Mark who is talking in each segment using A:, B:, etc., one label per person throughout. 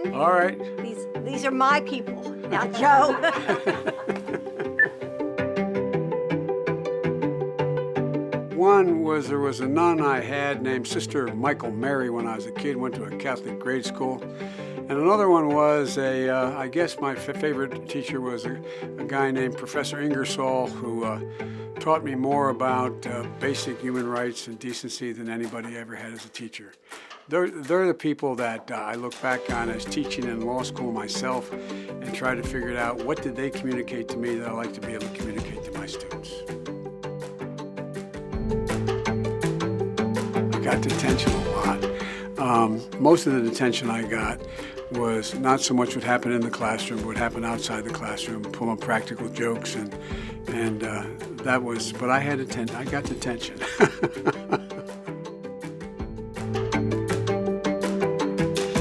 A: Franklin.
B: All right.
A: These are my people. Now, Joe.
B: One was there was a nun I had named Sister Michael Mary when I was a kid, went to a Catholic grade school. And another one was I guess my favorite teacher was a guy named Professor Ingersoll, who taught me more about basic human rights and decency than anybody ever had as a teacher. They're the people that I look back on as teaching in law school myself and try to figure out what did they communicate to me that I like to be able to communicate to my students. I got detention a lot. Most of the detention I got was not so much what happened in the classroom, but what happened outside the classroom, pulling practical jokes, and that was, but I got detention.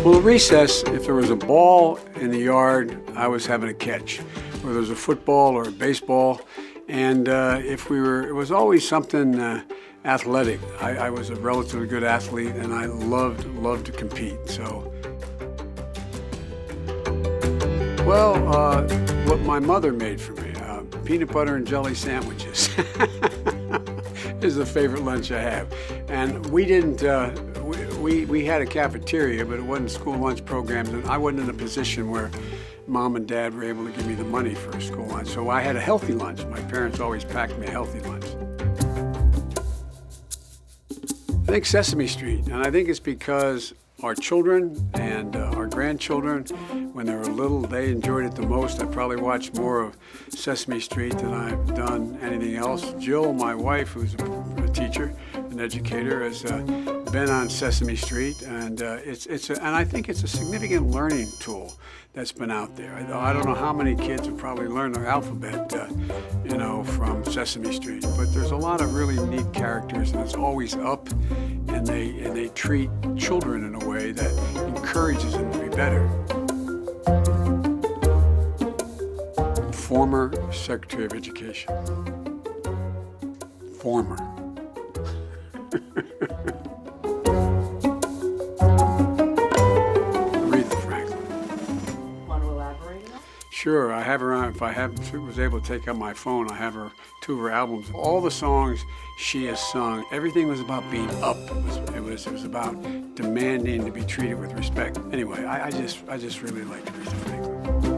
B: Well, at recess, if there was a ball in the yard, I was having a catch. Or there was a football or a baseball, and it was always something athletic. I was a relatively good athlete, and I loved to compete. So, well, what my mother made for me, peanut butter and jelly sandwiches is the favorite lunch I have. And we didn't, we had a cafeteria, but it wasn't school lunch programs, and I wasn't in a position where Mom and Dad were able to give me the money for a school lunch. So I had a healthy lunch. My parents always packed me a healthy lunch. I think Sesame Street, and I think it's because our children and our grandchildren, when they were little, they enjoyed it the most. I probably watched more of Sesame Street than I've done anything else. Jill, my wife, who's a teacher, an educator, has been on Sesame Street, and and I think it's a significant learning tool that's been out there. I don't know how many kids have probably learned their alphabet, from Sesame Street, but there's a lot of really neat characters, and it's always up, and they treat children in a way that encourages them to be better. Former Secretary of Education. Former. Aretha Franklin.
C: Want to elaborate on?
B: Sure, I have her on. If I was able to take out my phone, I have two of her albums. All the songs she has sung, everything was about being up. It was about demanding to be treated with respect. Anyway, I just really liked Aretha Franklin.